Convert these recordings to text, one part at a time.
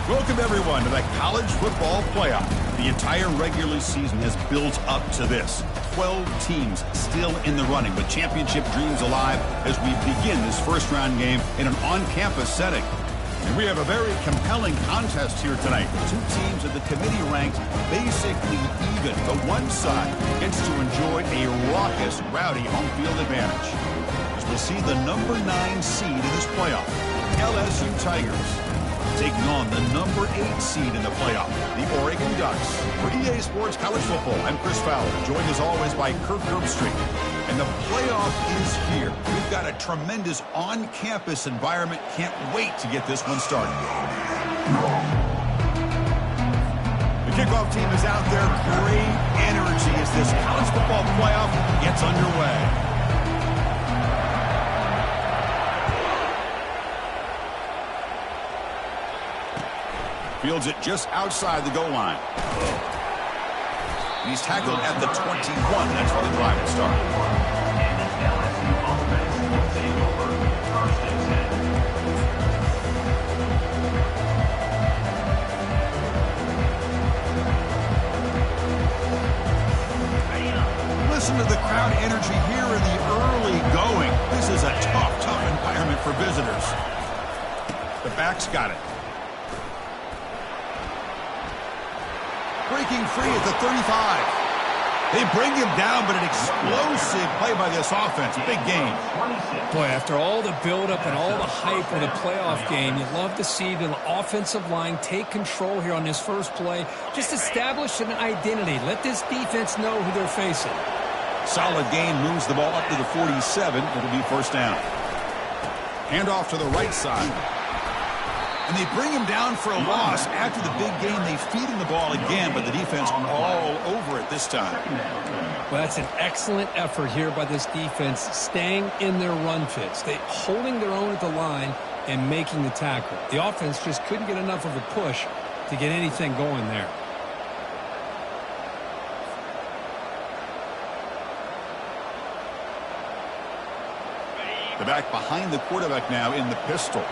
Welcome, everyone, to the college football playoff. The entire regular season has built up to this. 12 teams still in the running with championship dreams alive as we begin this first-round game in an on-campus setting. And we have a very compelling contest here tonight. Two teams that the committee ranks basically even. The one side gets to enjoy a raucous, rowdy home field advantage. As we'll see the number 9 seed in this playoff, LSU Tigers, taking on the number 8 seed in the playoff, the Oregon Ducks. For EA Sports College Football, I'm Chris Fowler, joined as always by Kirk Herbstreit. And the playoff is here. We've got a tremendous on-campus environment. Can't wait to get this one started. The kickoff team is out there. Great energy as this college football playoff gets underway. Fields it just outside the goal line. He's tackled at the 21. That's where the drive will start. Listen to the crowd energy here in the early going. This is a tough environment for visitors. The back's got it. Breaking free at the 35. They bring him down, but an explosive play by this offense. Big game. Boy, after all the buildup and all the hype of the playoff game, you love to see the offensive line take control here on this first play. Just establish an identity. Let this defense know who they're facing. Solid gain, moves the ball up to the 47. It'll be first down. Handoff to the right side. And they bring him down for a loss. After the big game, they feed him the ball again, but the defense all over it this time. Well, that's an excellent effort here by this defense, staying in their run fits. They holding their own at the line and making the tackle. The offense just couldn't get enough of a push to get anything going there. The back behind the quarterback now in the pistol.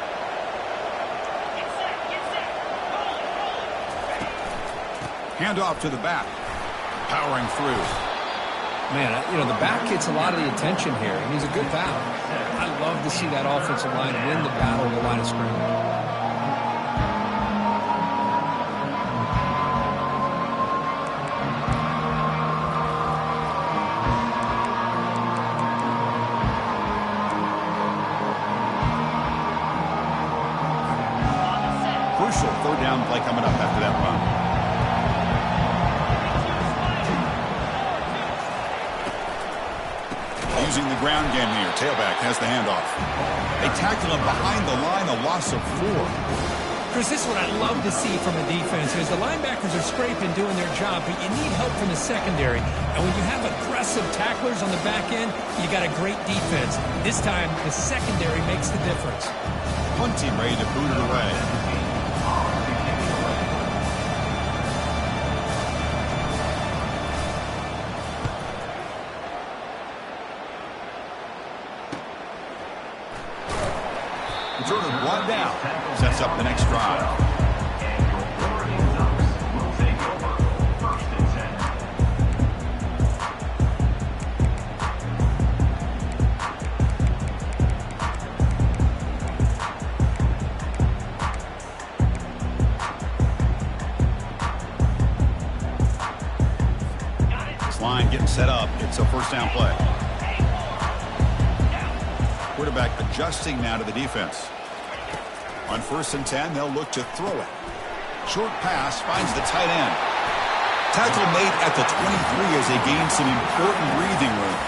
Handoff to the back. Powering through. Man, the back gets a lot of the attention here, and he's a good battle. I love to see that offensive line win the battle on the line of scrimmage. Crucial third down play coming up after that run. Using the ground game here. Tailback has the handoff. They tackle him behind the line, a loss of 4. Chris, this is what I love to see from a defense is the linebackers are scraping, doing their job, but you need help from the secondary. And when you have aggressive tacklers on the back end, you got a great defense. This time, the secondary makes the difference. Punt team ready to boot it away. Jordan one down. Sets up the next drive. This line getting set up. It's a first down play. Quarterback adjusting now to the defense. On 1st and 10, they'll look to throw it. Short pass finds the tight end. Tackle made at the 23 as they gain some important breathing room.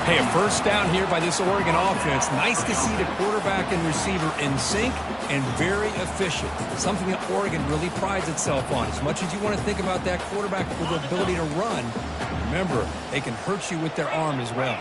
Hey, a first down here by this Oregon offense. Nice to see the quarterback and receiver in sync and very efficient. Something that Oregon really prides itself on. As much as you want to think about that quarterback with the ability to run, remember, they can hurt you with their arm as well.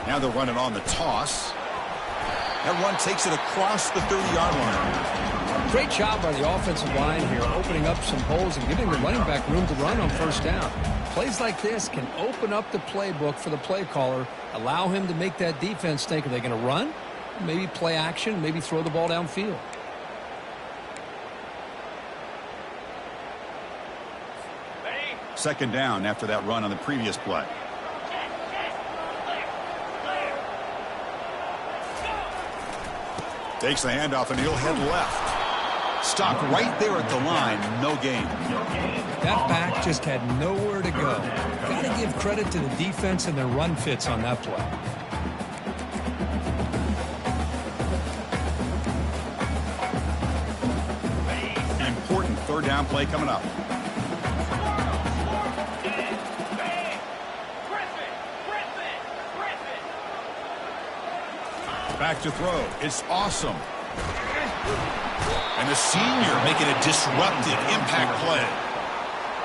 Now they're running on the toss. That run takes it across the 30-yard line. Great job by the offensive line here, opening up some holes and giving the running back room to run on first down. Plays like this can open up the playbook for the play caller, allow him to make that defense think, are they going to run? Maybe play action, maybe throw the ball downfield. Second down after that run on the previous play. Takes the handoff and he'll head left. Stopped right there at the line. No gain. That back just had nowhere to go. Got to give credit to the defense and their run fits on that play. An important third down play coming up. Back to throw. It's awesome. And the senior making a disruptive impact play.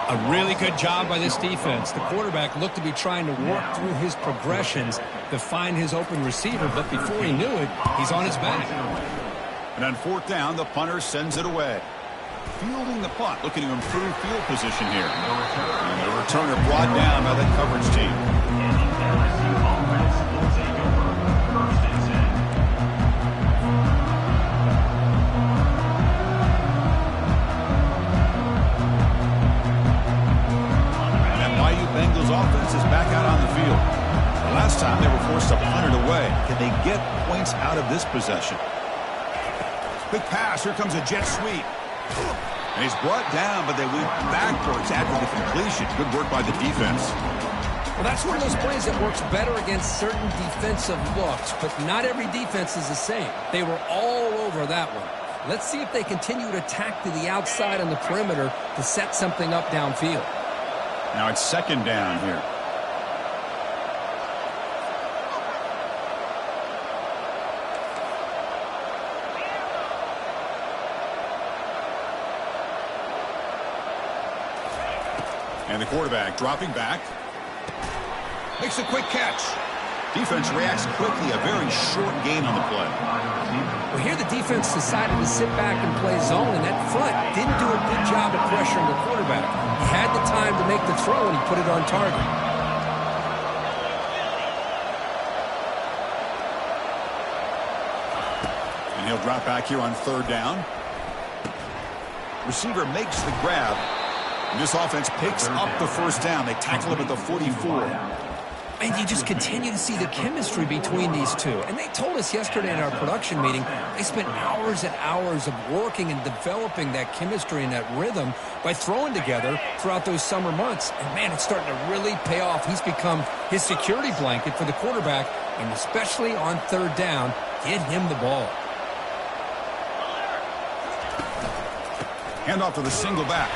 A really good job by this defense. The quarterback looked to be trying to work through his progressions to find his open receiver, but before he knew it, he's on his back. And on fourth down, the punter sends it away. Fielding the punt, looking to improve field position here. And the returner brought down by the coverage team. Bengals offense is back out on the field. The last time they were forced to punt it away. Can they get points out of this possession? Quick pass. Here comes a jet sweep. And he's brought down, but they went backwards after the completion. Good work by the defense. Well, that's one of those plays that works better against certain defensive looks, but not every defense is the same. They were all over that one. Let's see if they continue to attack to the outside on the perimeter to set something up downfield. Now it's second down here. And the quarterback dropping back. Makes a quick catch. Defense reacts quickly. A very short gain on the play. Well, here the defense decided to sit back and play zone, and that front didn't do a good job of pressuring the quarterback. He had the time to make the throw, and he put it on target. And he'll drop back here on third down. Receiver makes the grab. And this offense picks up the first down. They tackle him at the 44. And you just continue to see the chemistry between these two. And they told us yesterday in our production meeting, they spent hours and hours of working and developing that chemistry and that rhythm by throwing together throughout those summer months. And, man, it's starting to really pay off. He's become his security blanket for the quarterback, and especially on third down, get him the ball. Handoff to the single back.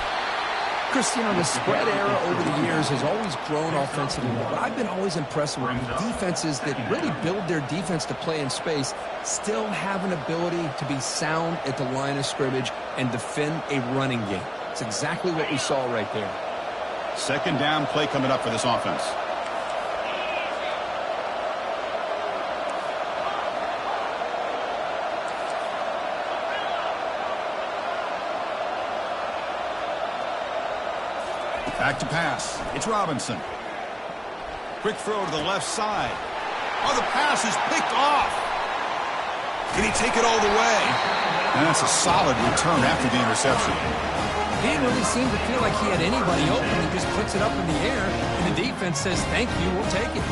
Chris, you know, the spread era over the years has always grown offensively, but I've been always impressed with defenses that really build their defense to play in space, still have an ability to be sound at the line of scrimmage and defend a running game. It's exactly what we saw right there. Second down play coming up for this offense. Back to pass. It's Robinson. Quick throw to the left side. Oh, the pass is picked off. Can he take it all the way? And that's a solid return after the interception. He didn't really seem to feel like he had anybody open. He just puts it up in the air, and the defense says, thank you, we'll take it.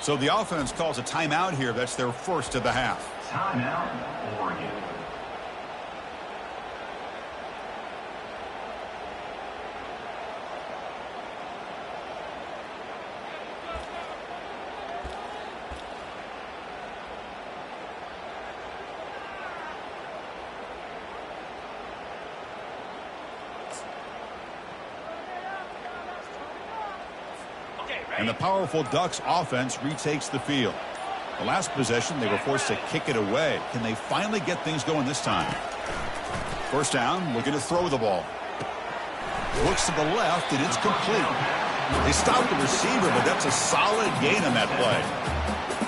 So the offense calls a timeout here. That's their first of the half. Timeout, Oregon. And the powerful Ducks offense retakes the field. The last possession, they were forced to kick it away. Can they finally get things going this time? First down, looking to throw the ball. Looks to the left, and it's complete. They stopped the receiver, but that's a solid gain on that play.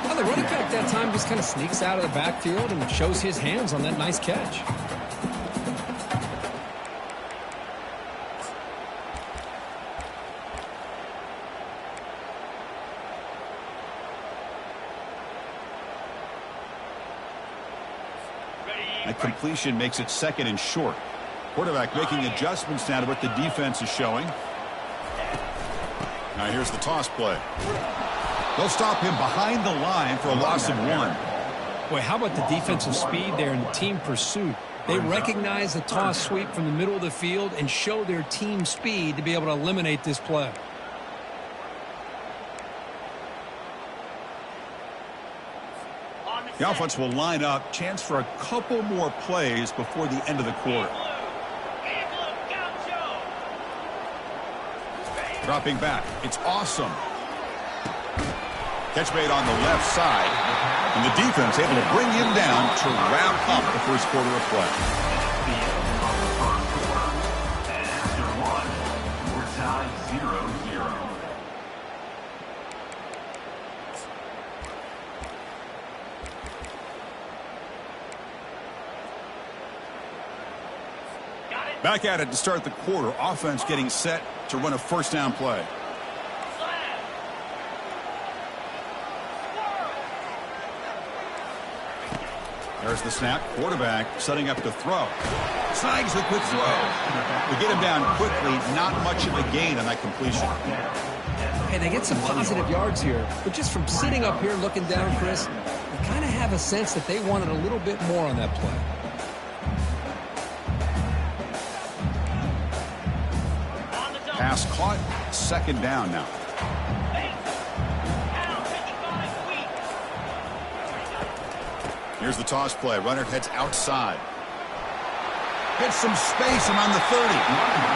Well, the running back that time just kind of sneaks out of the backfield and shows his hands on that nice catch. That completion makes it second and short. Quarterback making adjustments now to what the defense is showing. Now here's the toss play. They'll stop him behind the line for a loss of 1. Boy, how about the defensive speed there and the team pursuit? They recognize the toss sweep from the middle of the field and show their team speed to be able to eliminate this play. The offense will line up. Chance for a couple more plays before the end of the quarter. Dropping back. It's awesome. Catch made on the left side. And the defense able to bring him down to wrap up the first quarter of play. And after 1, we're tied 0-0. Back at it to start the quarter. Offense getting set to run a first down play. There's the snap. Quarterback setting up to throw. Snags the quick throw. To get him down quickly, not much of a gain on that completion. Hey, they get some positive yards here, but just from sitting up here looking down, Chris, you kind of have a sense that they wanted a little bit more on that play. Pass caught. Second down now. Here's the toss play. Runner heads outside. Gets some space around the 30.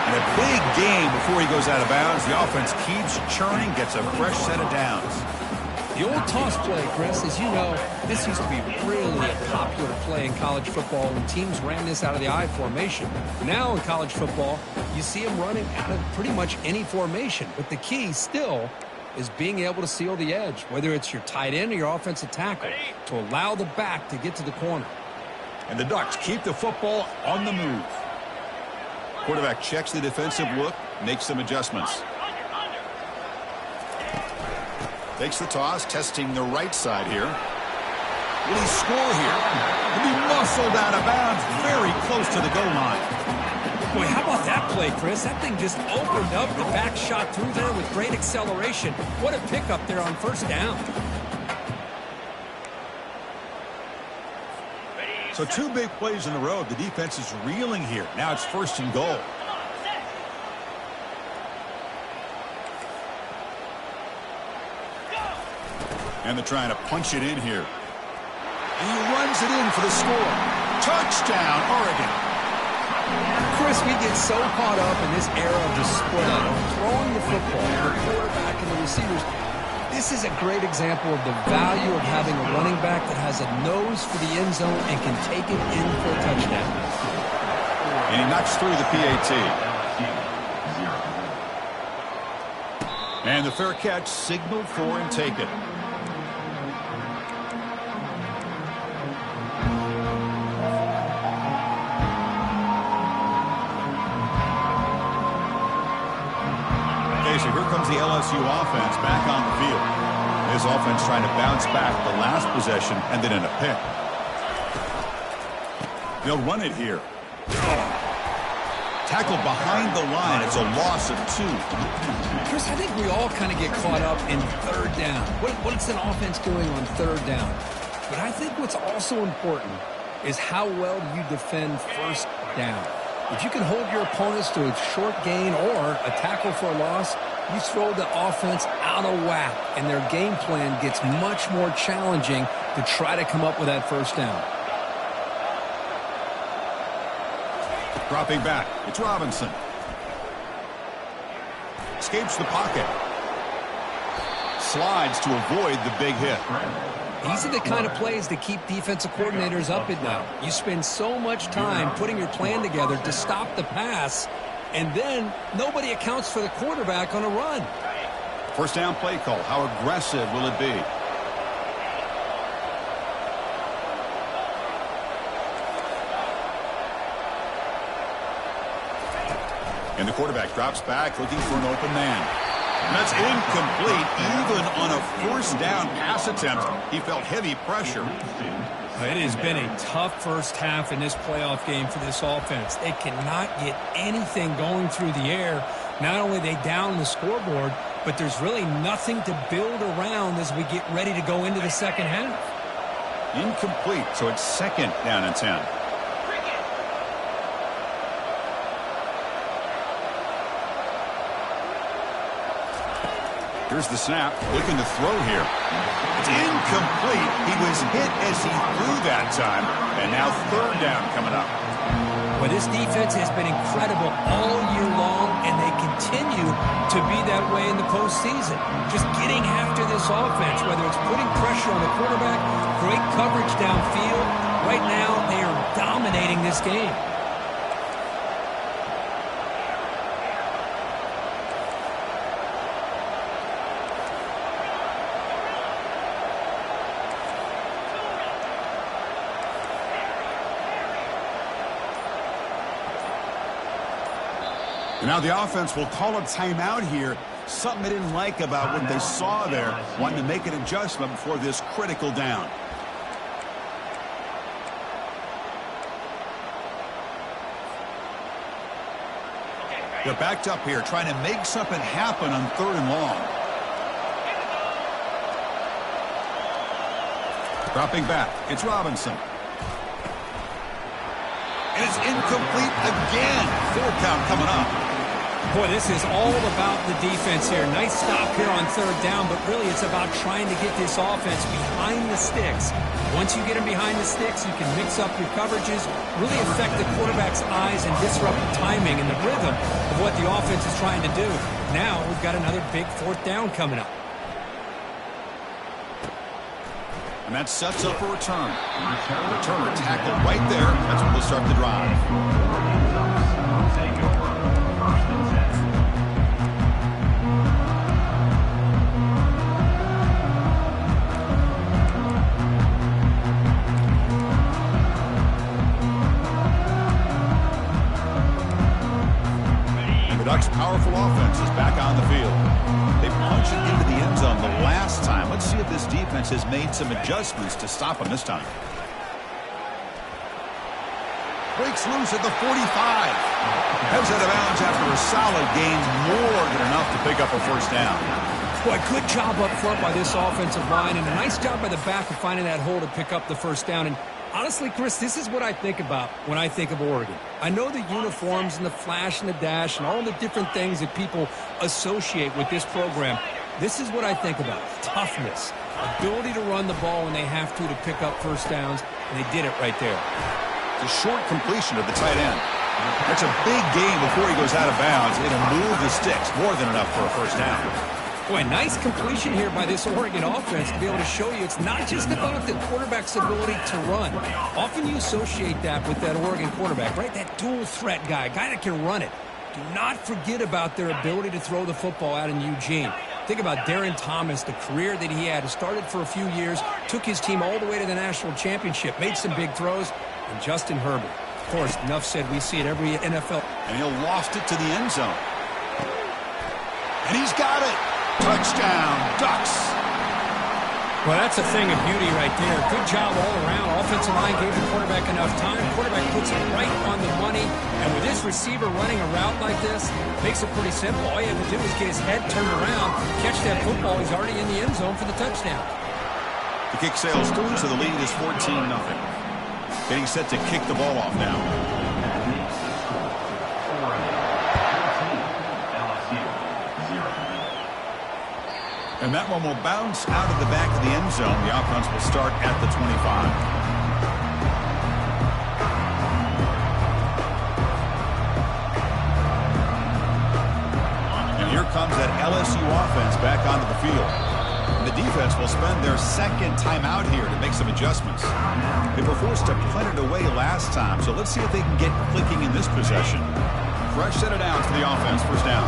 And a big gain before he goes out of bounds. The offense keeps churning, gets a fresh set of downs. The old toss play, Chris, as you know, this used to be really a popular play in college football when teams ran this out of the I formation. Now in college football, you see them running out of pretty much any formation. But the key still is being able to seal the edge, whether it's your tight end or your offensive tackle, to allow the back to get to the corner. And the Ducks keep the football on the move. Quarterback checks the defensive look, makes some adjustments. Takes the toss, testing the right side here. Will he score here? He'll be muscled out of bounds, very close to the goal line. Boy, how about that play, Chris? That thing just opened up. The back shot through there with great acceleration. What a pickup there on first down. So 2 big plays in a row. The defense is reeling here. Now it's first and goal. And they're trying to punch it in here. And he runs it in for the score. Touchdown, Oregon. Chris, we get so caught up in this era of the spread, of throwing the football, the quarterback and the receivers. This is a great example of the value of having a running back that has a nose for the end zone and can take it in for a touchdown. And he knocks through the PAT. And the fair catch signaled for and taken. So here comes the LSU offense back on the field. This offense trying to bounce back the last possession and then in a pick. They'll run it here. Tackled behind the line. It's a loss of 2. Chris, I think we all kind of get caught up in third down. What's an offense doing on third down? But I think what's also important is how well do you defend first down. If you can hold your opponents to a short gain or a tackle for a loss, you throw the offense out of whack, and their game plan gets much more challenging to try to come up with that first down. Dropping back. It's Robinson. Escapes the pocket. Slides to avoid the big hit. These are the kind of plays that keep defensive coordinators up at night. You spend so much time putting your plan together to stop the pass, and then nobody accounts for the quarterback on a run. First down play call. How aggressive will it be? And the quarterback drops back looking for an open man. And that's incomplete. Even on a first down pass attempt, he felt heavy pressure. It has been a tough first half in this playoff game for this offense. They cannot get anything going through the air. Not only are they down the scoreboard, but there's really nothing to build around as we get ready to go into the second half. Incomplete, so it's second down and 10. Here's the snap, looking to throw here. It's incomplete. He was hit as he threw that time. And now third down coming up. Well, this defense has been incredible all year long, and they continue to be that way in the postseason. Just getting after this offense, whether it's putting pressure on the quarterback, great coverage downfield. Right now, they are dominating this game. Now the offense will call a timeout here. Something they didn't like about what they saw there. Wanting to make an adjustment before this critical down. They're backed up here, trying to make something happen on third and long. Dropping back, it's Robinson. And it's incomplete again. Fourth count coming up. Boy, this is all about the defense here. Nice stop here on third down, but really it's about trying to get this offense behind the sticks. Once you get them behind the sticks, you can mix up your coverages, really affect the quarterback's eyes and disrupt the timing and the rhythm of what the offense is trying to do. Now we've got another big fourth down coming up. And that sets up a return. Returner tackled right there. That's when they'll start the drive. Take over. First and 10. And the Ducks' powerful offense is back on the field. They punched it into the end zone the last time. Let's see if this defense has made some adjustments to stop them this time. Breaks loose at the 45. Heads out of bounds after a solid gain, more than enough to pick up a first down. Boy, good job up front by this offensive line, and a nice job by the back of finding that hole to pick up the first down. And honestly, Chris, this is what I think about when I think of Oregon. I know the uniforms and the flash and the dash and all the different things that people associate with this program. This is what I think about. Toughness, ability to run the ball when they have to pick up first downs, and they did it right there. The short completion of the tight end. That's a big gain before he goes out of bounds. It'll move the sticks, more than enough for a first down. Boy, nice completion here by this Oregon offense to be able to show you it's not just about the quarterback's ability to run. Often you associate that with that Oregon quarterback, right? That dual threat guy, a guy that can run it. Do not forget about their ability to throw the football out in Eugene. Think about Darren Thomas, the career that he had. He started for a few years, took his team all the way to the national championship, made some big throws, and Justin Herbert. Of course, enough said, we see it every NFL. And he'll loft it to the end zone. And he's got it. Touchdown, Ducks. Well, that's a thing of beauty right there. Good job all around. Offensive line gave the quarterback enough time. Quarterback puts it right on the money. And with this receiver running a route like this, makes it pretty simple. All you have to do is get his head turned around, catch that football. He's already in the end zone for the touchdown. The kick sails through, so the lead is 14-0. Getting set to kick the ball off now. And that one will bounce out of the back of the end zone. The offense will start at the 25. And here comes that LSU offense back onto the field. The defense will spend their second timeout here to make some adjustments. They were forced to punt it away last time, so let's see if they can get clicking in this possession. Fresh set of downs for the offense, first down.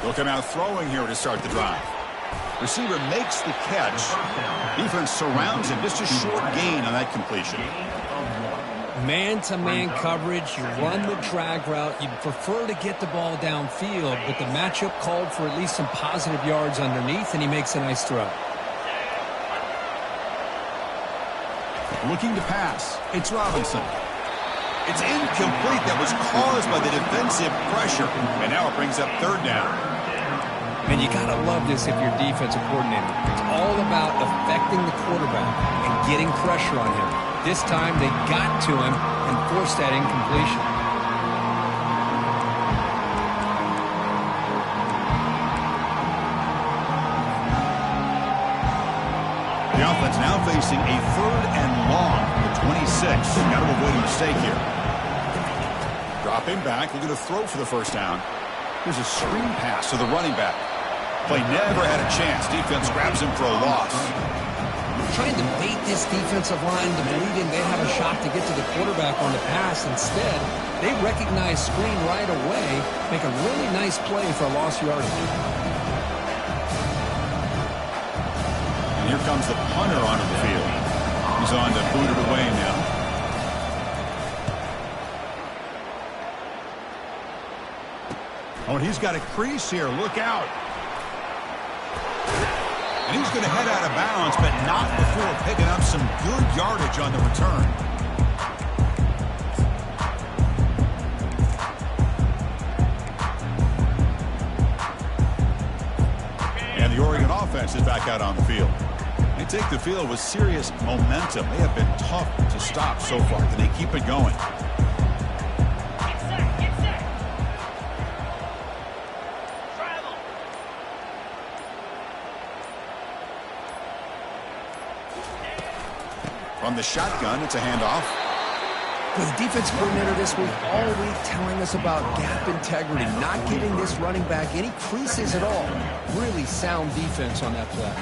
Looking out throwing here to start the drive. Receiver makes the catch. Defense surrounds him. Just a short gain on that completion. Man-to-man coverage. You run the drag route. You'd prefer to get the ball downfield, but the matchup called for at least some positive yards underneath, and he makes a nice throw. Looking to pass. It's Robinson. It's incomplete. That was caused by the defensive pressure. And now it brings up third down. And you got to love this if you're defensive coordinator. It's all about affecting the quarterback and getting pressure on him. This time they got to him and forced that incompletion. The offense now facing a third and long at 26. Got to avoid a mistake here. Dropping back, looking to throw for the first down. Here's a screen pass to the running back. Play never had a chance. Defense grabs him for a loss. Trying to bait this defensive line to believing they have a shot to get to the quarterback on the pass. Instead, they recognize screen right away, make a really nice play for a lost yardage. And here comes the punter onto the field. He's on to boot it away now. Oh, and he's got a crease here. Look out. And he's going to head out of bounds, but not before picking up some good yardage on the return. And the Oregon offense is back out on the field. They take the field with serious momentum. They have been tough to stop so far. Can they keep it going? From the shotgun, it's a handoff. Well, the defense coordinator this week all week telling us about gap integrity, not giving this running back any creases at all. Really sound defense on that play.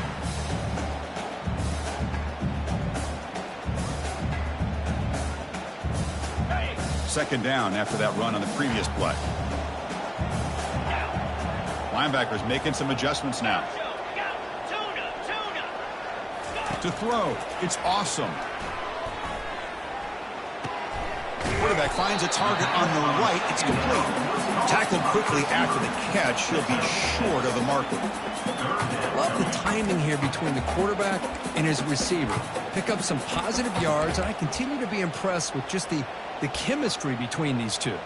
Second down after that run on the previous play. Linebackers making some adjustments now. To throw, it's awesome. Quarterback finds a target on the right. It's complete. Tackled quickly after the catch. He'll be short of the marker. Love the timing here between the quarterback and his receiver. Pick up some positive yards, and I continue to be impressed with just the chemistry between these two.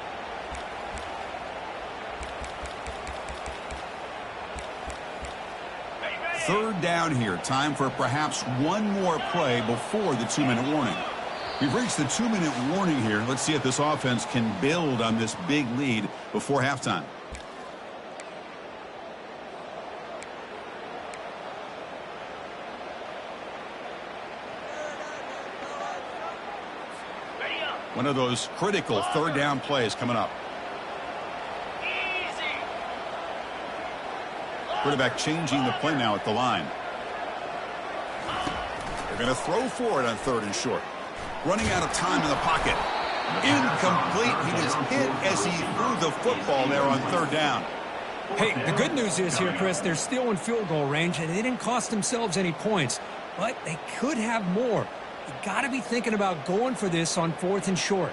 Third down here. Time for perhaps one more play before the 2-minute warning. We've reached the 2-minute warning here. Let's see if this offense can build on this big lead before halftime. One of those critical third down plays coming up. Quarterback changing the play now at the line. They're going to throw for it on third and short. Running out of time in the pocket. Incomplete. He was hit as he threw the football there on third down. Hey, the good news is here, Chris, they're still in field goal range, and they didn't cost themselves any points. But they could have more. You got to be thinking about going for this on fourth and short.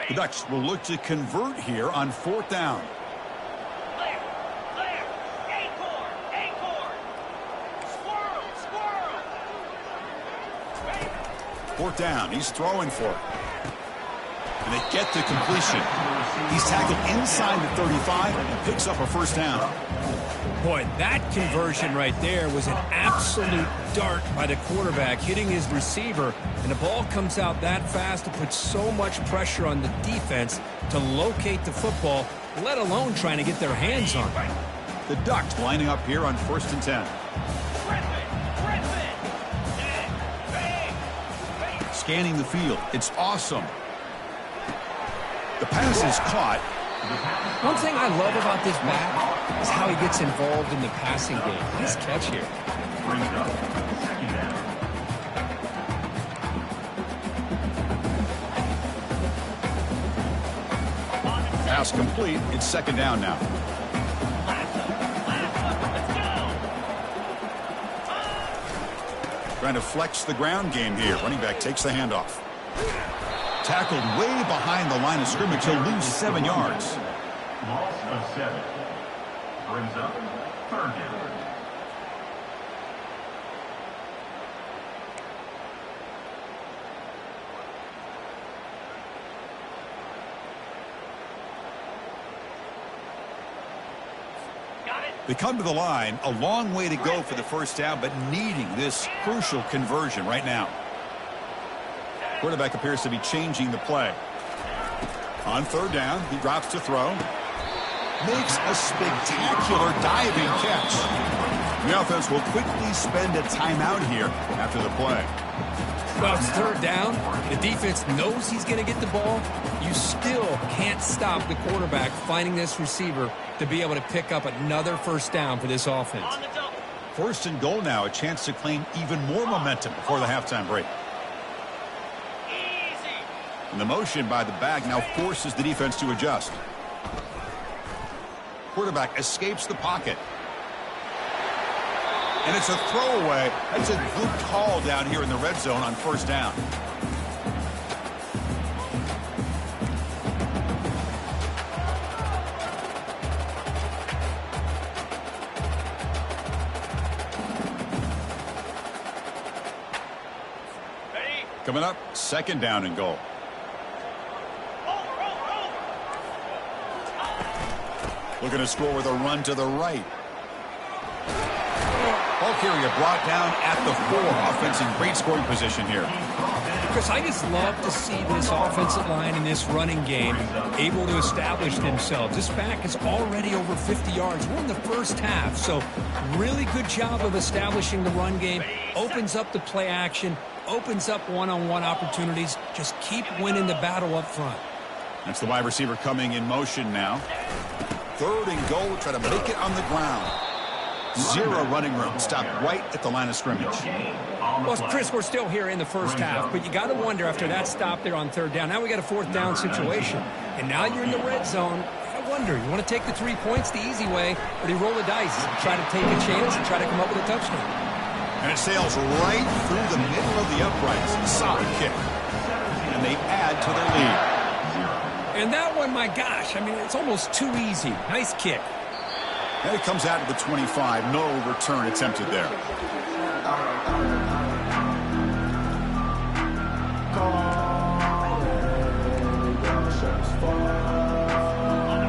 The Ducks will look to convert here on fourth down. Clear. Acorn. Squirrel. Fourth down. He's throwing for it. And they get the completion. He's tackled inside the 35 and picks up a first down. Boy, that conversion right there was an absolute dart by the quarterback, hitting his receiver, and the ball comes out that fast to put so much pressure on the defense to locate the football, let alone trying to get their hands on it. The Ducks lining up here on 1st and 10. Scanning the field. It's awesome. The pass is caught. One thing I love about this back is how he gets involved in the passing game. Nice catch here. Pass complete. It's 2nd down now. Trying to flex the ground game here. Running back takes the handoff. Tackled way behind the line of scrimmage. He'll lose 7 yards. Loss of 7. Brings up 3rd down. They come to the line, a long way to go for the first down, but needing this crucial conversion right now. Quarterback appears to be changing the play. On 3rd down, he drops to throw. Makes a spectacular diving catch. The offense will quickly spend a timeout here after the play. Well, it's 3rd down. The defense knows he's going to get the ball. You still can't stop the quarterback finding this receiver to be able to pick up another first down for this offense. 1st and goal now, a chance to claim even more momentum before the halftime break. And the motion by the back now forces the defense to adjust. Quarterback escapes the pocket. And it's a throwaway. That's a good call down here in the red zone on 1st down. Coming up, 2nd down and goal. Looking to score with a run to the right. Ball carrier brought down at the 4. Offense in great scoring position here. Chris, I just love to see this offensive line in this running game able to establish themselves. This back is already over 50 yards. We're in the first half, so really good job of establishing the run game. Opens up the play action, opens up one-on-one opportunities. Just keep winning the battle up front. That's the wide receiver coming in motion now. 3rd and goal, try to make it on the ground. 0 running room. Stop right at the line of scrimmage. Well, Chris, we're still here in the first half, but you got to wonder after that stop there on 3rd down. Now we got a 4th down situation, and now you're in the red zone. I wonder, you want to take the 3 points the easy way, or do you roll the dice, try to take a chance and try to come up with a touchdown? And it sails right through the middle of the uprights. Solid kick. And they add to their lead. And that one, my gosh, I mean, it's almost too easy. Nice kick. And it comes out of the 25. No return attempted there.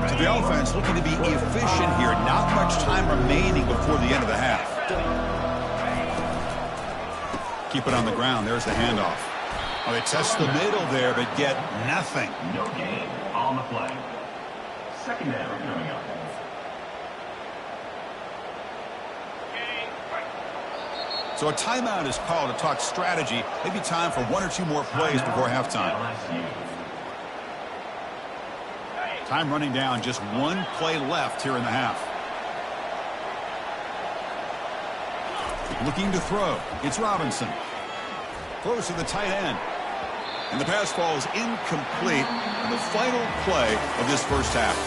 So the offense looking to be efficient here. Not much time remaining before the end of the half. Keep it on the ground. There's the handoff. Oh, they test the middle there, but get nothing. No gain on the play. 2nd down coming up. So a timeout is called to talk strategy. Maybe time for 1 or 2 more plays before halftime. Time running down. Just 1 play left here in the half. Looking to throw. It's Robinson. Throws to the tight end. And the pass falls incomplete on the final play of this first half.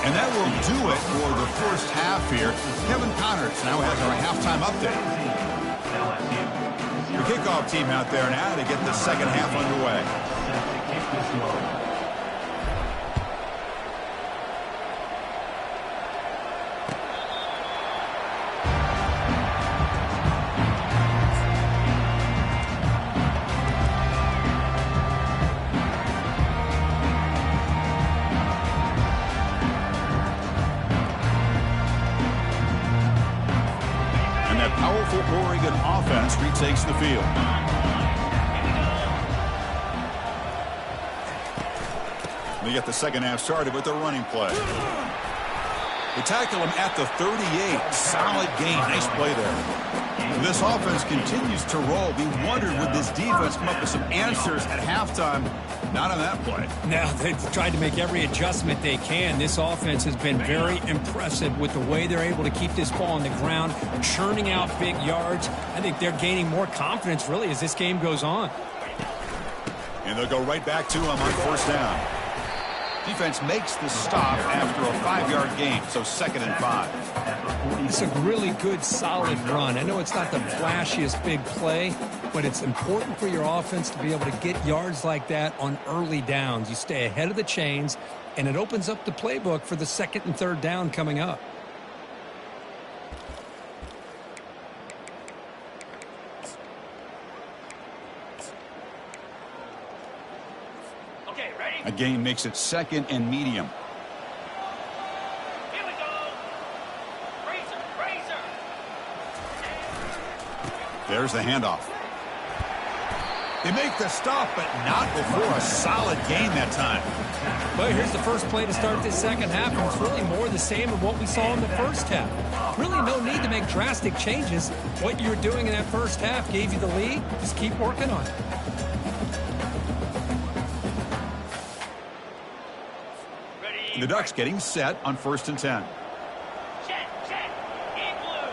And that will do it for the first half here. Kevin Connors now has our halftime update. The kickoff team out there now to get the second half underway. defense retakes the field. They get the second half started with their running play. They tackle him at the 38. Solid gain. Nice play there. This offense continues to roll. We wondered, would this defense come up with some answers at halftime? Not on that play. Now, they've tried to make every adjustment they can. This offense has been very impressive with the way they're able to keep this ball on the ground, churning out big yards. I think they're gaining more confidence, really, as this game goes on. And they'll go right back to him on first down. Defense makes the stop after a 5-yard gain, so 2nd and 5. It's a really good, solid run. I know it's not the flashiest big play, but it's important for your offense to be able to get yards like that on early downs. You stay ahead of the chains, and it opens up the playbook for the 2nd and 3rd down coming up. A gain makes it 2nd and medium. Here we go. Razor. There's the handoff. They make the stop, but not before a solid gain that time. But here's the first play to start this second half, and it's really more the same of what we saw in the first half. Really no need to make drastic changes. What you were doing in that first half gave you the lead. Just keep working on it. The Ducks getting set on 1st and 10. Check. In blue.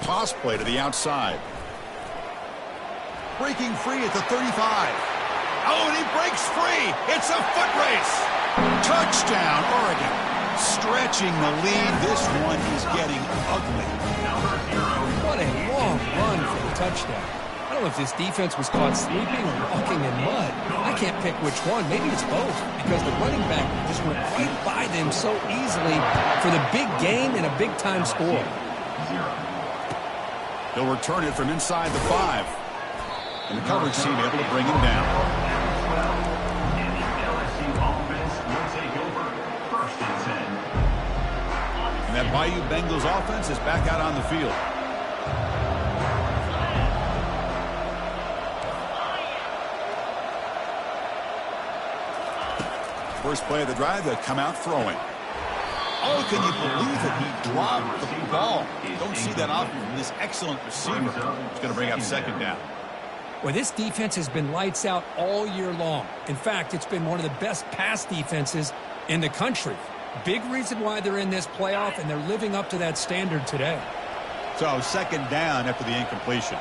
Toss play to the outside. Breaking free at the 35. Oh, and he breaks free. It's a foot race. Touchdown, Oregon. Stretching the lead. This one is getting ugly. What a long run for the touchdown. I don't know if this defense was caught sleeping or walking in mud. I can't pick which one. Maybe it's both, because the running back just went right by them so easily for the big gain and a big-time score. They'll return it from inside the 5. And the coverage team able to bring him down. And that Bayou Bengals offense is back out on the field. First play of the drive, they come out throwing. Oh, can you believe it? He dropped the ball. Don't see that often from this excellent receiver. He's going to bring up 2nd down. Well, this defense has been lights out all year long. In fact, it's been one of the best pass defenses in the country. Big reason why they're in this playoff, and they're living up to that standard today. So 2nd down after the incompletion.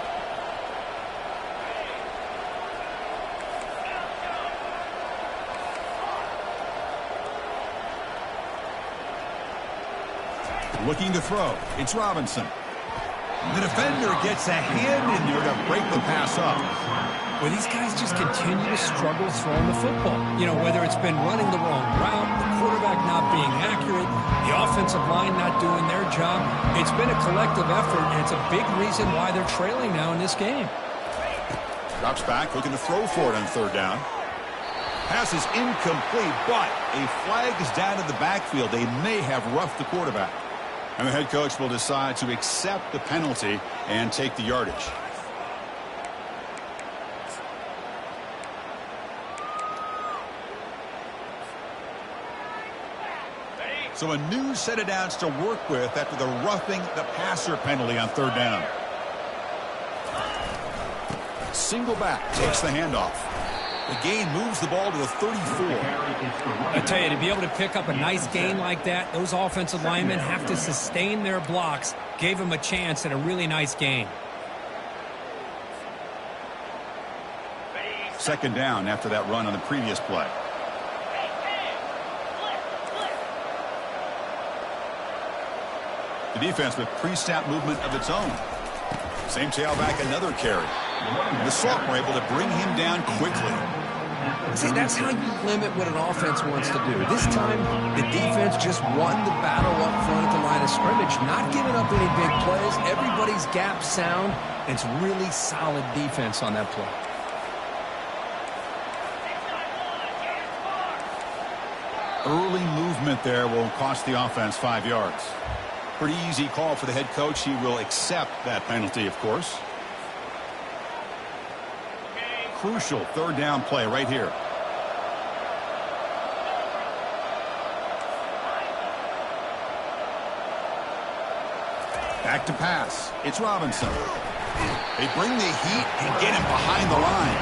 Looking to throw. It's Robinson. The defender gets a hand in there to break the pass up. Well, these guys just continue to struggle throwing the football. You know, whether it's been running the wrong route, the quarterback not being accurate, the offensive line not doing their job. It's been a collective effort, and it's a big reason why they're trailing now in this game. Drops back, looking to throw for it on 3rd down. Pass is incomplete, but a flag is down in the backfield. They may have roughed the quarterback. And the head coach will decide to accept the penalty and take the yardage. So a new set of downs to work with after the roughing the passer penalty on 3rd down. Single back takes the handoff. The gain moves the ball to the 34. I tell you, to be able to pick up a nice gain like that, those offensive linemen have to sustain their blocks. Gave them a chance at a really nice gain. 2nd down after that run on the previous play. The defense with pre-snap movement of its own. Same tailback, another carry. The Salt were able to bring him down quickly. See, that's how you limit what an offense wants to do. This time, the defense just won the battle up front at the line of scrimmage, not giving up any big plays. Everybody's gap sound. It's really solid defense on that play. Early movement there will cost the offense 5 yards. Pretty easy call for the head coach. He will accept that penalty, of course. Crucial third down play right here. Back to pass. It's Robinson. They bring the heat and get him behind the line.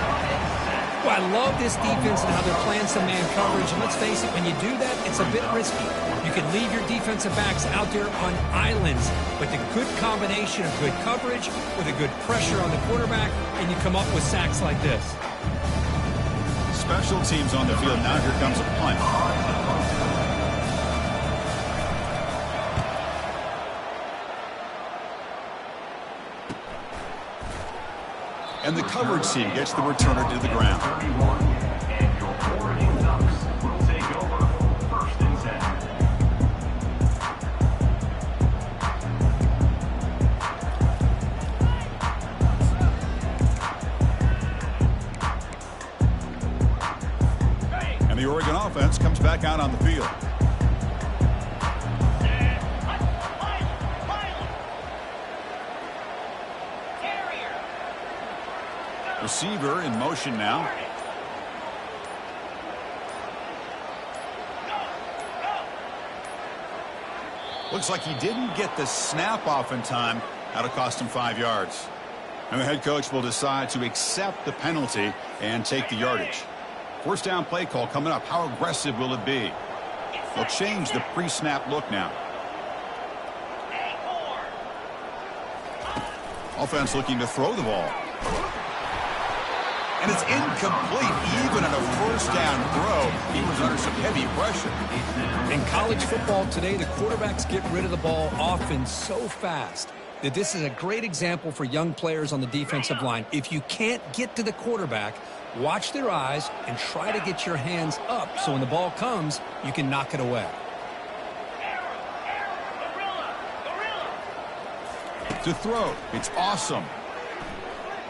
Well, I love this defense and how they're playing some man coverage. And let's face it, when you do that, it's a bit risky. You can leave your defensive backs out there on islands, but the good combination of good coverage with a good pressure on the quarterback, and you come up with sacks like this. Special teams on the field. Now here comes a punt. And the coverage team gets the returner to the ground. And your Oregon Ducks will take over 1st and 10. And the Oregon offense comes back out on the field. Receiver in motion now. Looks like he didn't get the snap off in time. That'll cost him 5 yards. And the head coach will decide to accept the penalty and take the yardage. First down play call coming up. How aggressive will it be? They'll change the pre-snap look now. Offense looking to throw the ball. And it's incomplete. Even on a first down throw, he was under some heavy pressure. In college football today, the quarterbacks get rid of the ball often so fast that this is a great example for young players on the defensive line. If you can't get to the quarterback, watch their eyes and try to get your hands up so when the ball comes, you can knock it away. To throw, it's awesome.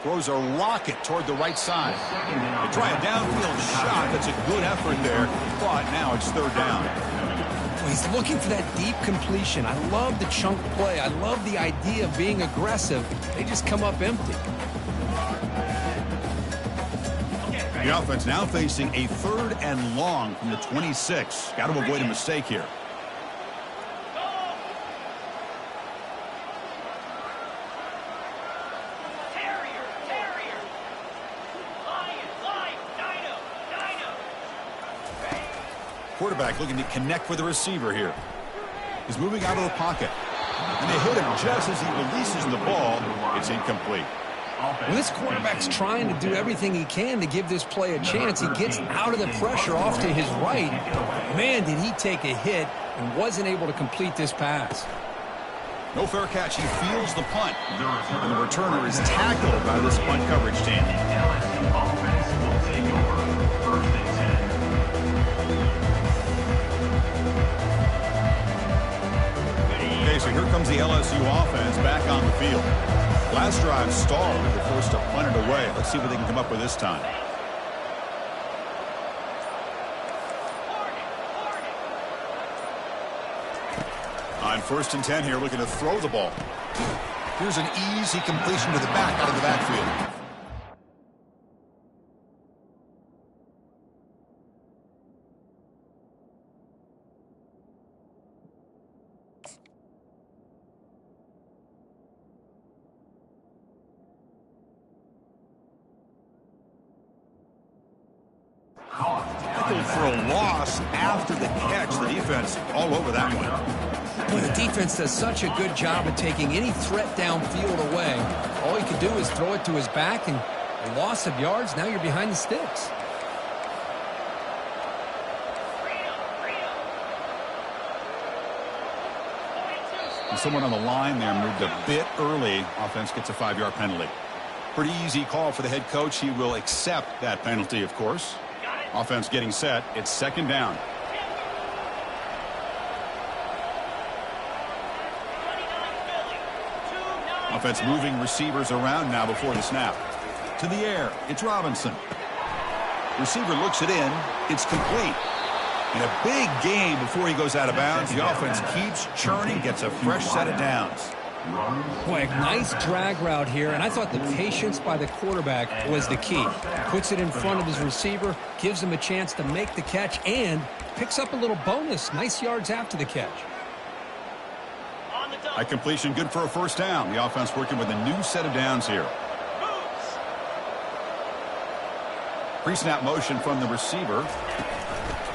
Throws a rocket toward the right side. They try a downfield shot. That's a good effort there. But now it's third down. Well, he's looking for that deep completion. I love the chunk play. I love the idea of being aggressive. They just come up empty. The offense now facing a 3rd and long from the 26. Got to avoid a mistake here. Quarterback looking to connect with the receiver here. He's moving out of the pocket. And they hit him just as he releases the ball. It's incomplete. Well, this quarterback's trying to do everything he can to give this play a chance. He gets out of the pressure off to his right. Man, did he take a hit and wasn't able to complete this pass. No fair catch. He feels the punt. And the returner is tackled by this punt coverage team. Okay, so here comes the LSU offense back on the field. Last drive stalled. They're forced to punt it away. Let's see what they can come up with this time. On 1st and 10 here, looking to throw the ball. Here's an easy completion to the back out of the backfield. For a loss after the catch. The defense all over that one. Well, the defense does such a good job of taking any threat downfield away. All he could do is throw it to his back, and a loss of yards, now you're behind the sticks. And someone on the line there moved a bit early. Offense gets a 5-yard penalty. Pretty easy call for the head coach. He will accept that penalty, of course. Offense getting set. It's 2nd down. Offense moving receivers around now before the snap. To the air. It's Robinson. Receiver looks it in. It's complete. And a big gain before he goes out of bounds. The offense keeps churning, gets a fresh set of downs. Boy, nice drag route here, and I thought the patience by the quarterback was the key. Puts it in front of his receiver, gives him a chance to make the catch, and picks up a little bonus. Nice yards after the catch. A completion good for a first down. The offense working with a new set of downs here. Pre-snap motion from the receiver.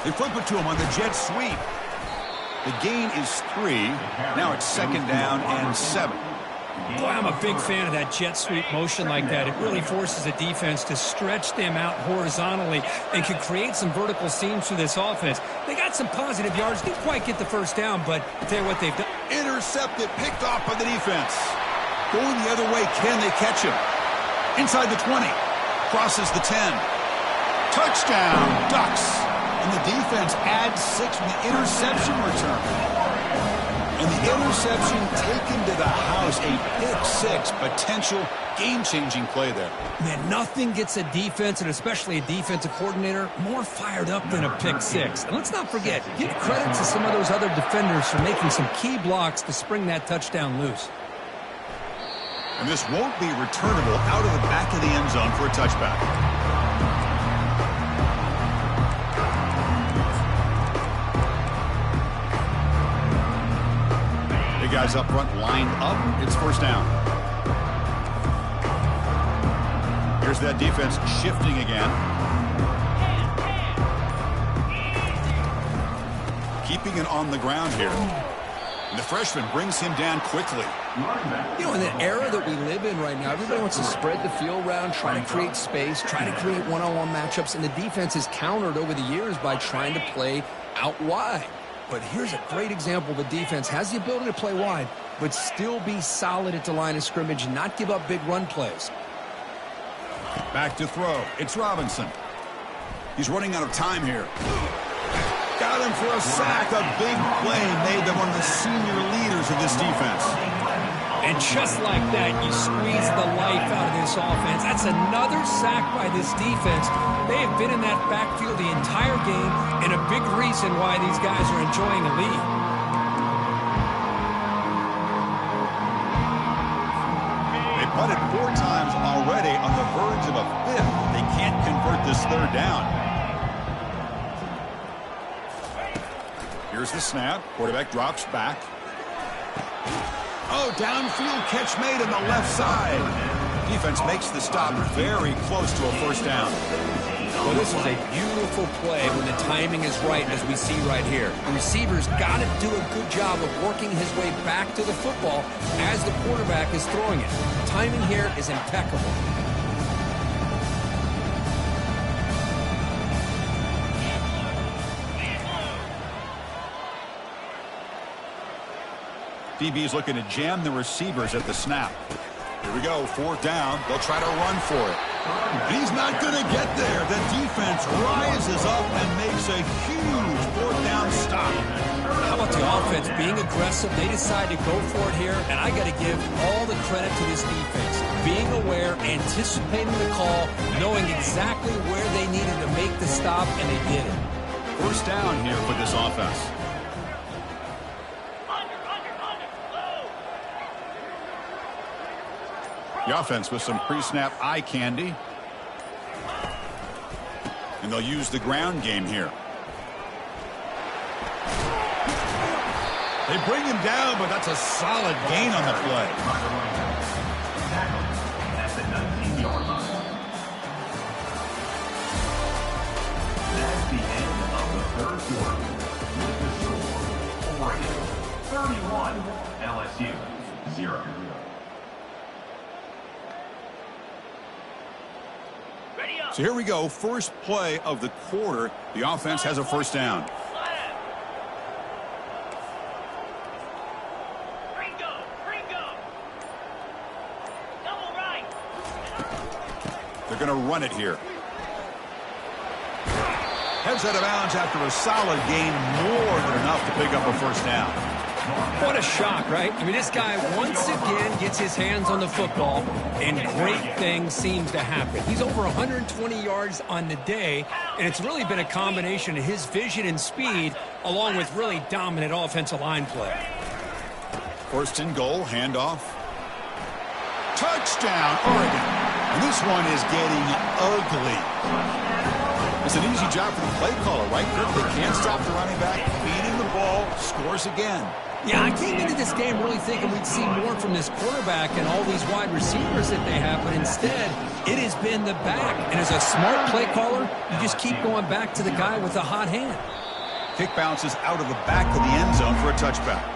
They flip it to him on the jet sweep. The gain is 3. Now it's second down and 7. Boy, I'm a big fan of that jet sweep motion like that. It really forces the defense to stretch them out horizontally and can create some vertical seams for this offense. They got some positive yards. Didn't quite get the first down, but I'll tell you what they've done. Intercepted, picked off by the defense. Going the other way, can they catch him? Inside the 20. Crosses the 10. Touchdown, Ducks. And the defense adds 6 with the interception return. And the interception taken to the house, a pick-6, potential game-changing play there. Man, nothing gets a defense, and especially a defensive coordinator, more fired up than a pick-6. And let's not forget, give credit to some of those other defenders for making some key blocks to spring that touchdown loose. And this won't be returnable out of the back of the end zone for a touchback. Guys up front lined up. It's first down. Here's that defense shifting again. Keeping it on the ground here. And the freshman brings him down quickly. You know, in the era that we live in right now, everybody wants to spread the field around, try to create space, try to create one-on-one matchups, and the defense is countered over the years by trying to play out wide. But here's a great example. The defense has the ability to play wide, but still be solid at the line of scrimmage and not give up big run plays. Back to throw. It's Robinson. He's running out of time here. Got him for a sack. A big play made them one of the senior leaders of this defense. And just like that, you squeeze the life out of this offense. That's another sack by this defense. They have been in that backfield the entire game, and a big reason why these guys are enjoying a lead. They punted 4 times already on the verge of a 5th. They can't convert this third down. Here's the snap. Quarterback drops back. Oh, downfield catch made on the left side. Defense makes the stop very close to a first down. Well, this is a beautiful play when the timing is right, as we see right here. The receiver's got to do a good job of working his way back to the football as the quarterback is throwing it. The timing here is impeccable. DB is looking to jam the receivers at the snap. Here we go, 4th down. They'll try to run for it. He's not going to get there. The defense rises up and makes a huge 4th down stop. How about the offense being aggressive? They decide to go for it here, and I got to give all the credit to this defense. Being aware, anticipating the call, knowing exactly where they needed to make the stop, and they did it. First down here for this offense. The offense with some pre-snap eye candy. And they'll use the ground game here. They bring him down, but that's a solid gain on the play. At the 19-yard line. That's the end of the third quarter. With the score, Oregon 31, LSU 0. So here we go, first play of the quarter. The offense has a first down. They're going to run it here. Heads out of bounds after a solid gain, more than enough to pick up a first down. What a shock, right? I mean, this guy once again gets his hands on the football, and great things seem to happen. He's over 120 yards on the day, and it's really been a combination of his vision and speed, along with really dominant offensive line play. First and goal, handoff. Touchdown, Oregon. And this one is getting ugly. It's an easy job for the play caller, right, Kirk? They can't stop the running back, feeding the ball, scores again. Yeah, I came into this game really thinking we'd see more from this quarterback and all these wide receivers that they have, but instead, it has been the back. And as a smart play caller, you just keep going back to the guy with the hot hand. Kick bounces out of the back of the end zone for a touchback.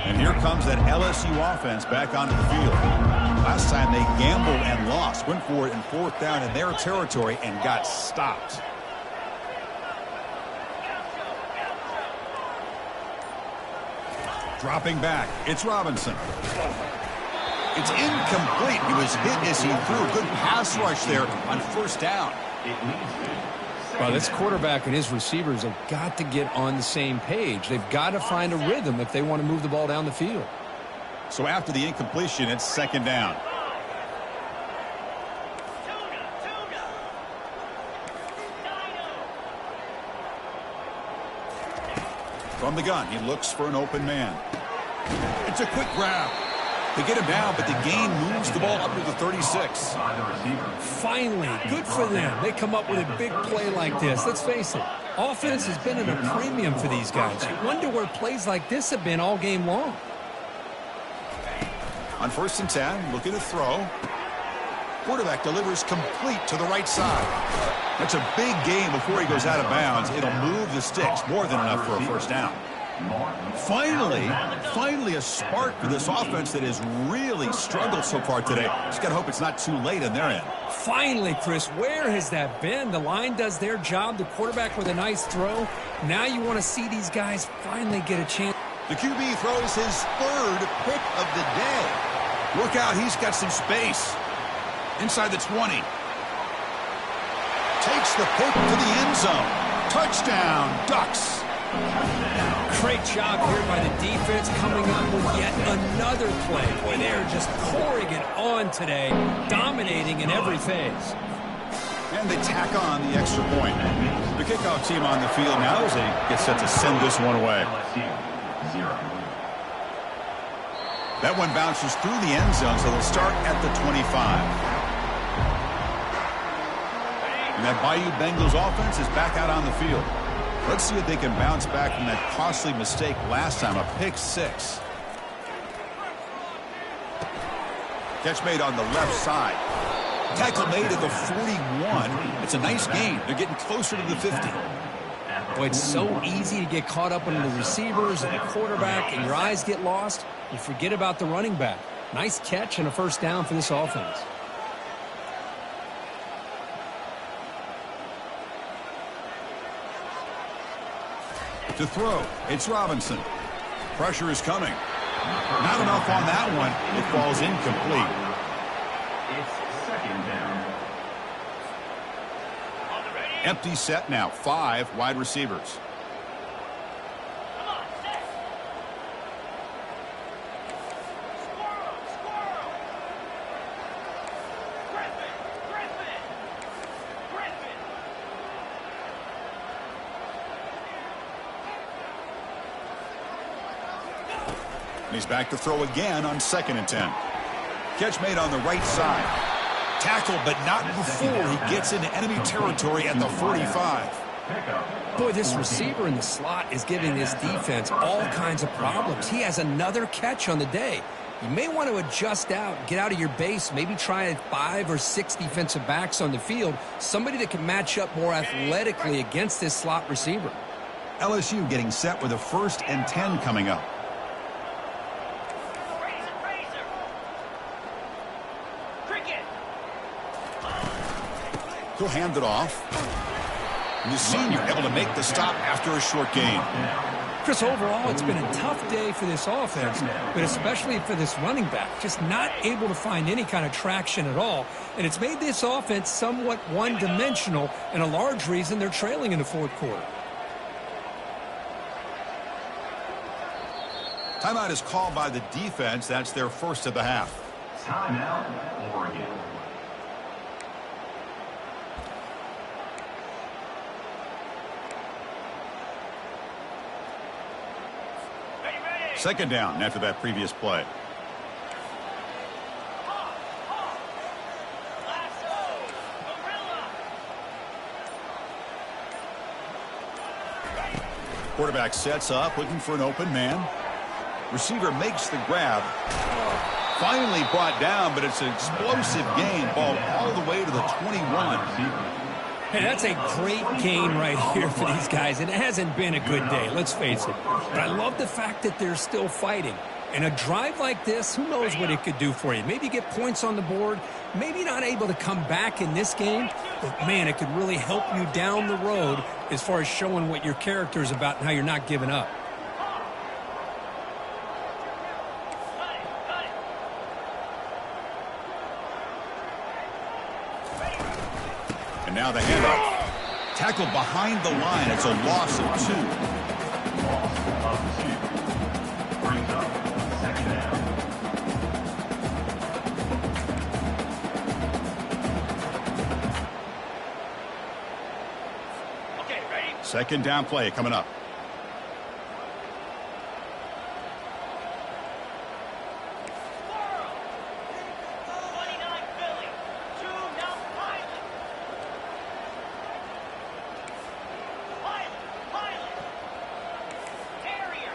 And here comes that LSU offense back onto the field. Last time they gambled and lost, went for it in fourth down in their territory and got stopped. Dropping back, it's Robinson. It's incomplete. He was hit as he threw a good pass rush there on first down. Well, this quarterback and his receivers have got to get on the same page. They've got to find a rhythm if they want to move the ball down the field. So after the incompletion, it's second down. From the gun, he looks for an open man. It's a quick grab. They get him down, but the gain moves the ball up to the 36. Finally, good for them. They come up with a big play like this. Let's face it, offense has been at a premium for these guys. You wonder where plays like this have been all game long. On first and 10, looking to throw. Quarterback delivers complete to the right side. That's a big gain before he goes out of bounds. It'll move the sticks, more than enough for a first down. Finally a spark for this offense that has really struggled so far today. Just got to hope it's not too late on their end. Finally, Chris, where has that been? The line does their job, the quarterback with a nice throw. Now you want to see these guys finally get a chance. The QB throws his third pick of the day. Look out, he's got some space. Inside the 20. Takes the pick to the end zone. Touchdown, Ducks. Great job here by the defense coming up with yet another play. Boy, they're just pouring it on today, dominating in every phase. And they tack on the extra point. The kickoff team on the field now as they get set to send this one away. That one bounces through the end zone, so they'll start at the 25. And that Bayou Bengals offense is back out on the field. Let's see if they can bounce back from that costly mistake last time, a pick six. Catch made on the left side. Tackle made at the 41. It's a nice gain. They're getting closer to the 50. Boy, it's so easy to get caught up in the receivers and the quarterback, and your eyes get lost. You forget about the running back. Nice catch and a first down for this offense. To throw, it's Robinson. Pressure is coming. Not enough on that one. It falls incomplete. It's second down. Empty set now. 5 wide receivers. Come on, set. Squirrel, squirrel. Griffin, Griffin, Griffin. He's back to throw again on second and 10. Catch made on the right side. Tackle, but not before he gets into enemy territory at the 45. Boy, this receiver in the slot is giving this defense all kinds of problems. He has another catch on the day. You may want to adjust out, get out of your base, maybe try 5 or 6 defensive backs on the field, somebody that can match up more athletically against this slot receiver. LSU getting set with a first and 10 coming up. He'll hand it off. And the senior able to make the stop after a short gain. Chris, overall, it's been a tough day for this offense, but especially for this running back. Just not able to find any kind of traction at all. And it's made this offense somewhat one-dimensional, and a large reason they're trailing in the fourth quarter. Timeout is called by the defense. That's their first of the half. Timeout, Oregon. Second down after that previous play. Quarterback sets up, looking for an open man. Receiver makes the grab. Finally brought down, but it's an explosive gain. Ball all the way to the 21. Hey, that's a great gain right here for these guys. And it hasn't been a good day, let's face it. But I love the fact that they're still fighting. And a drive like this, who knows what it could do for you. Maybe get points on the board, maybe not able to come back in this game, but man, it could really help you down the road as far as showing what your character is about and how you're not giving up. And now the handoff. Tackled behind the line. It's a loss of 2. Loss of 2. Brings up second down. Okay, ready? Second down play coming up. Squirrel. 29 Philly. 2 now Pilot. Pilot. Carrier.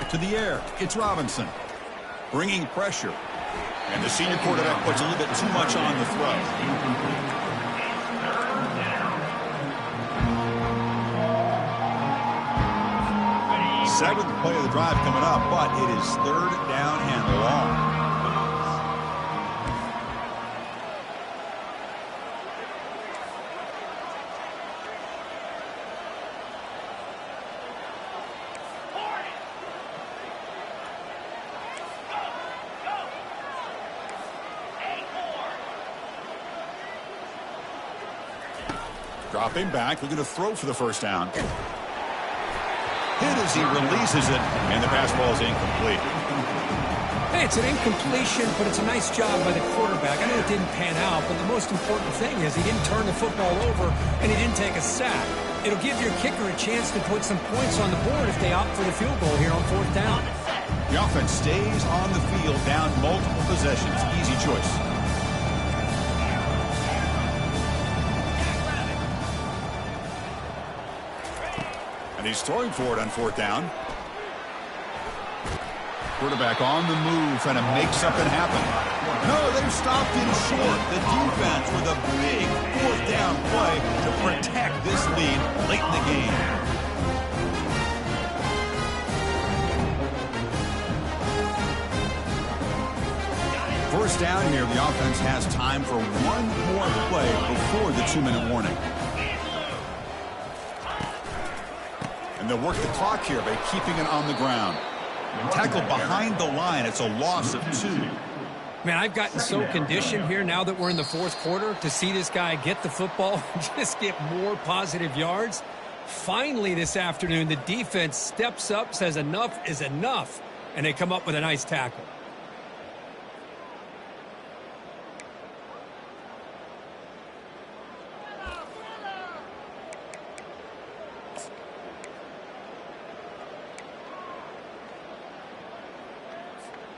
To the air. It's Robinson. Bringing pressure. And the senior quarterback puts a little bit too much on the throw. Seventh play of the drive coming up, but it is third down and long. Hornet. Go. Acorn. Dropping back, looking to throw for the first down. Hit as he releases it, and the pass ball is incomplete. Hey, it's an incompletion, but it's a nice job by the quarterback. I know it didn't pan out, but the most important thing is he didn't turn the football over, and he didn't take a sack. It'll give your kicker a chance to put some points on the board if they opt for the field goal here on fourth down. The offense stays on the field, down multiple possessions. Easy choice. And he's throwing for it on fourth down. Quarterback on the move, trying to make something happen. No, they've stopped him short. The defense with a big fourth down play to protect this lead late in the game. First down here, the offense has time for one more play before the 2-minute warning. And they'll work the clock here by keeping it on the ground. Tackled behind the line. It's a loss of 2. Man, I've gotten so conditioned here now that we're in the fourth quarter to see this guy get the football and just get more positive yards. Finally this afternoon, the defense steps up, says enough is enough, and they come up with a nice tackle.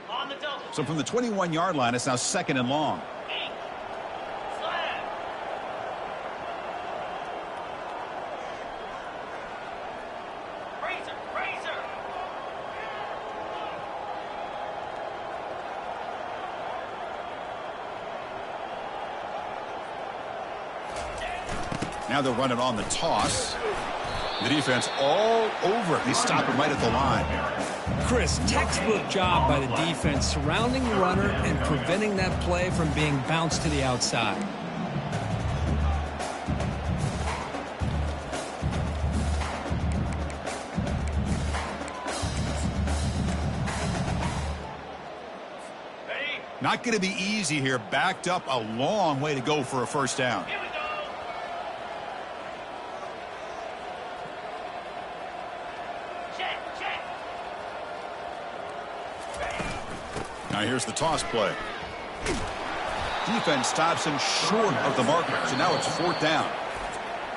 On the double. So from the 21-yard line, it's now second and long. 8. Slam. Razor. Now they'll run it on the toss. The defense all over it. They stop him right at the line. Chris, textbook job by the defense surrounding the runner and preventing that play from being bounced to the outside. Not going to be easy here. Backed up a long way to go for a first down. Here we go. Check, check. Now here's the toss play. Defense stops him short of the marker, so now it's fourth down.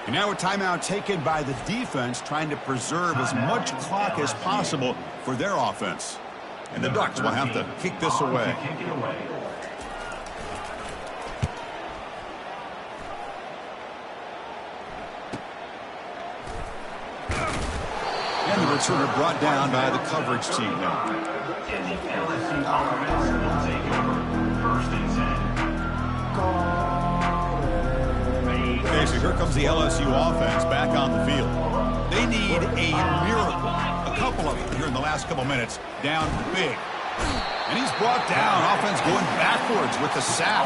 And now a timeout taken by the defense, trying to preserve as much clock as possible for their offense. And the Ducks will have to kick this away. And the returner brought down by the coverage team now. And the LSU offense will take over. First and 10. Okay, so here comes the LSU offense back on the field. They need a miracle. A couple of them here in the last couple minutes. Down big. And he's brought down. Offense going backwards with the sack.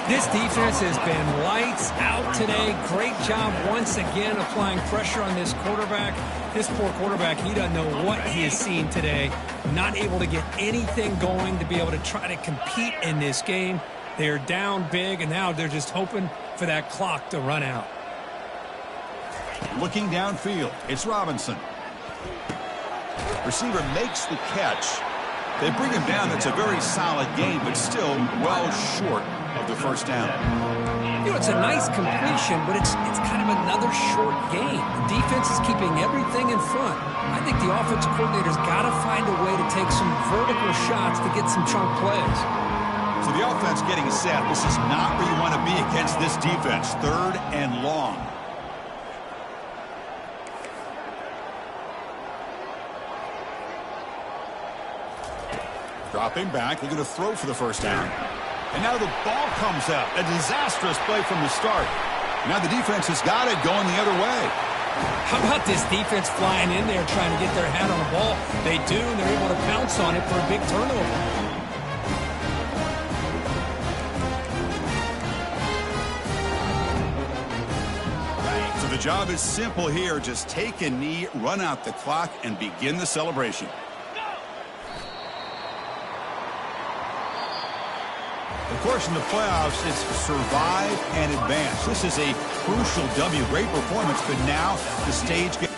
This defense has been lights out today. Great job once again applying pressure on this quarterback. This poor quarterback, he doesn't know what he has seen today. Not able to get anything going to be able to try to compete in this game. They're down big, and now they're just hoping for that clock to run out. Looking downfield, it's Robinson. Receiver makes the catch. They bring him down. It's a very solid game, but still well short of the first down. You know, it's a nice completion, but it's kind of another short game. The defense is keeping everything in front. I think the offensive coordinator's got to find a way to take some vertical shots to get some chunk plays. So the offense getting set. This is not where you want to be against this defense. Third and long. Dropping back, looking to throw for the first down. And now the ball comes out. A disastrous play from the start. Now the defense has got it going the other way. How about this defense flying in there trying to get their hand on the ball? They do, and they're able to pounce on it for a big turnover. So the job is simple here. Just take a knee, run out the clock, and begin the celebration. Of course, in the playoffs, it's survive and advance. This is a crucial W. Great performance, but now the stage gets...